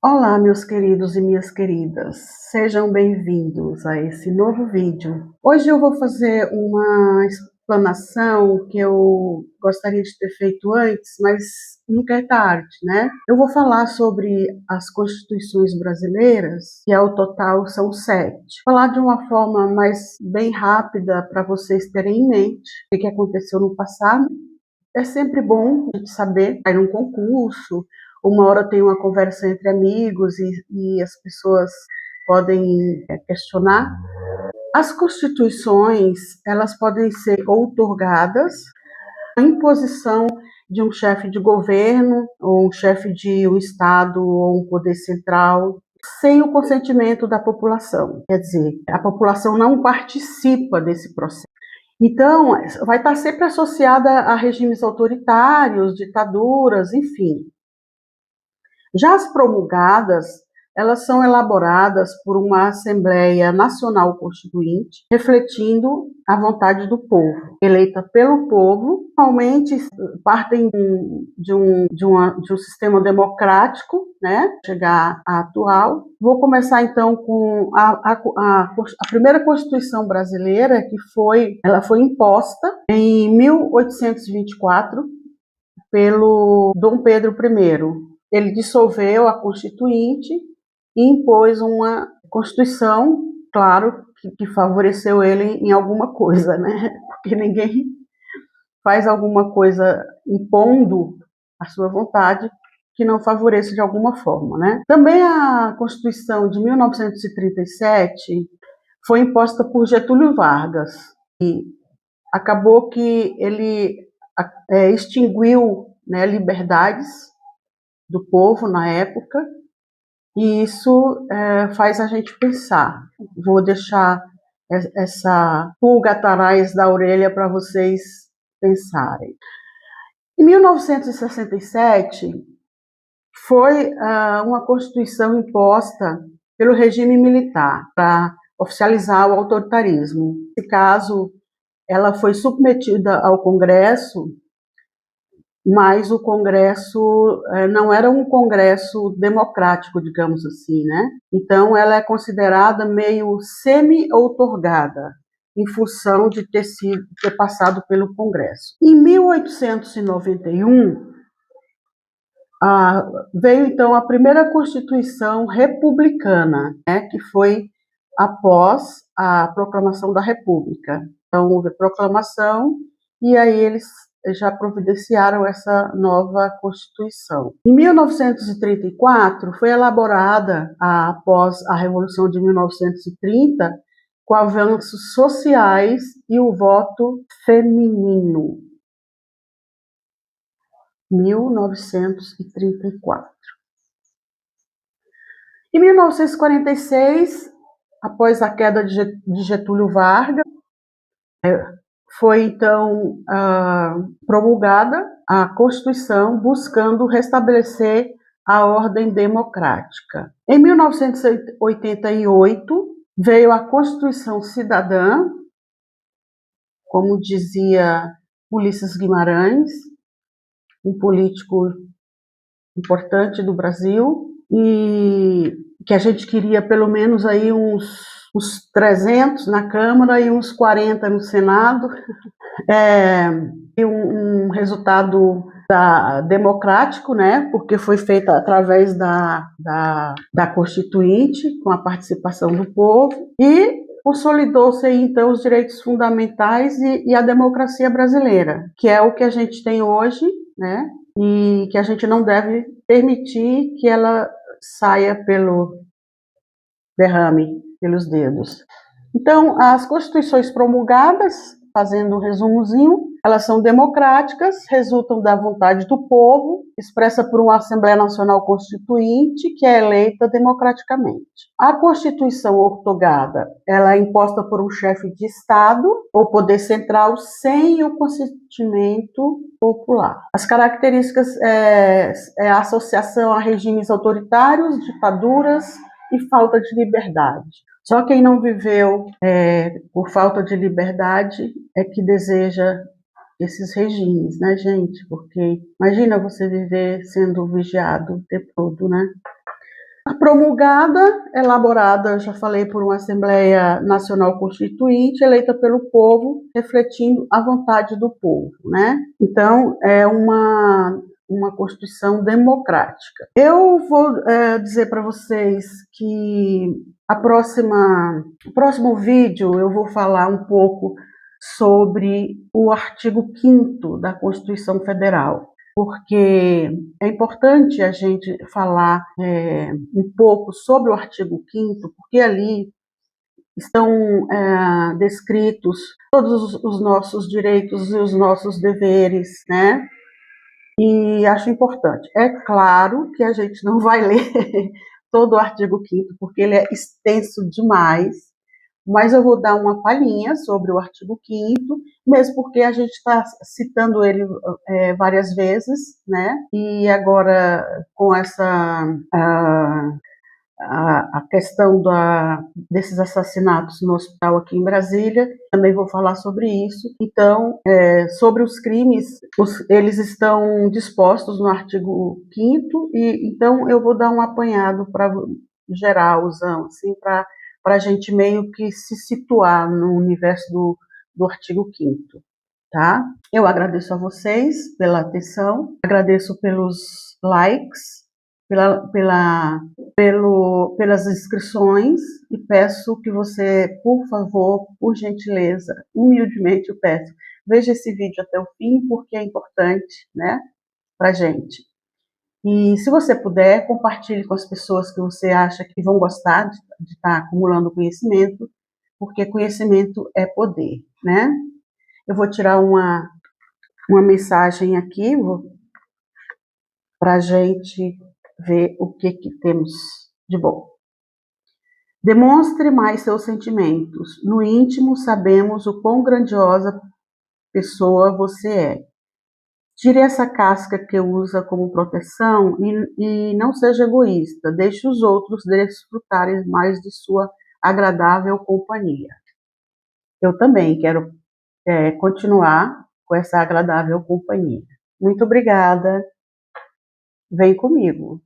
Olá, meus queridos e minhas queridas, sejam bem-vindos a esse novo vídeo. Hoje eu vou fazer uma explanação que eu gostaria de ter feito antes, mas nunca é tarde, né? Eu vou falar sobre as constituições brasileiras, que ao total são 7. Falar de uma forma mais bem rápida para vocês terem em mente o que aconteceu no passado. É sempre bom a gente saber, cair num concurso, uma hora tem uma conversa entre amigos e as pessoas podem questionar. As constituições, elas podem ser outorgadas, a imposição de um chefe de governo, ou um chefe de um estado, ou um poder central, sem o consentimento da população. Quer dizer, a população não participa desse processo. Então, vai estar sempre associada a regimes autoritários, ditaduras, enfim. Já as promulgadas, elas são elaboradas por uma Assembleia Nacional Constituinte, refletindo a vontade do povo, eleita pelo povo. Normalmente partem de um sistema democrático, né, chegar à atual. Vou começar então com a primeira Constituição brasileira, ela foi imposta em 1824 pelo Dom Pedro I. Ele dissolveu a Constituinte e impôs uma Constituição, claro, que favoreceu ele em alguma coisa, né? Porque ninguém faz alguma coisa impondo a sua vontade que não favoreça de alguma forma, né? Também a Constituição de 1937 foi imposta por Getúlio Vargas e acabou que ele extinguiu, né, liberdades do povo na época, e isso faz a gente pensar. Vou deixar essa pulga atrás da orelha para vocês pensarem. Em 1967, foi uma Constituição imposta pelo regime militar para oficializar o autoritarismo. Nesse caso, ela foi submetida ao Congresso, mas o Congresso não era um Congresso democrático, digamos assim, né? Então, ela é considerada meio semi-outorgada, em função de ter passado pelo Congresso. Em 1891, veio, então, a primeira Constituição republicana, né, que foi após a proclamação da República. Então, houve a proclamação e aí eles já providenciaram essa nova Constituição. Em 1934, foi elaborada, após a Revolução de 1930, com avanços sociais e o voto feminino. 1934. Em 1946, após a queda de Getúlio Vargas, foi então promulgada a Constituição, buscando restabelecer a ordem democrática. Em 1988, veio a Constituição Cidadã, como dizia Ulisses Guimarães, um político importante do Brasil, e que a gente queria pelo menos aí uns 300 na Câmara e uns 40 no Senado. Um resultado democrático, né? Porque foi feita através da Constituinte, com a participação do povo, e consolidou-se aí, então, os direitos fundamentais e a democracia brasileira, que é o que a gente tem hoje, né? E que a gente não deve permitir que ela saia pelo derrame, pelos dedos. Então, as constituições promulgadas, fazendo um resumozinho, elas são democráticas, resultam da vontade do povo, expressa por uma Assembleia Nacional Constituinte, que é eleita democraticamente. A Constituição outorgada, ela é imposta por um chefe de Estado ou poder central sem o consentimento popular. As características é a associação a regimes autoritários, ditaduras e falta de liberdade. Só quem não viveu por falta de liberdade é que deseja esses regimes, né, gente? Porque imagina você viver sendo vigiado o tempo todo, né? Promulgada, elaborada, já falei, por uma Assembleia Nacional Constituinte, eleita pelo povo, refletindo a vontade do povo, né? Então, é uma Constituição democrática. Eu vou dizer para vocês que o próximo vídeo eu vou falar um pouco sobre o artigo 5º da Constituição Federal, porque é importante a gente falar um pouco sobre o artigo 5º, porque ali estão descritos todos os nossos direitos e os nossos deveres, né? E acho importante. É claro que a gente não vai ler todo o artigo 5º, porque ele é extenso demais, mas eu vou dar uma palhinha sobre o artigo 5º, mesmo porque a gente está citando ele várias vezes, né? E agora, com essa a questão desses assassinatos no hospital aqui em Brasília, também vou falar sobre isso. Então, sobre os crimes, eles estão dispostos no artigo 5º, e então eu vou dar um apanhado para geralzão, assim, para a gente meio que se situar no universo do artigo 5º, tá? Eu agradeço a vocês pela atenção, agradeço pelos likes, pelas inscrições, e peço que você, por favor, por gentileza, humildemente eu peço, veja esse vídeo até o fim, porque é importante, né, pra gente. E se você puder, compartilhe com as pessoas que você acha que vão gostar de estar acumulando conhecimento, porque conhecimento é poder, né? Eu vou tirar uma mensagem aqui para a gente ver o que temos de bom. Demonstre mais seus sentimentos. No íntimo, sabemos o quão grandiosa pessoa você é. Tire essa casca que usa como proteção e não seja egoísta. Deixe os outros desfrutarem mais de sua agradável companhia. Eu também quero continuar com essa agradável companhia. Muito obrigada. Vem comigo.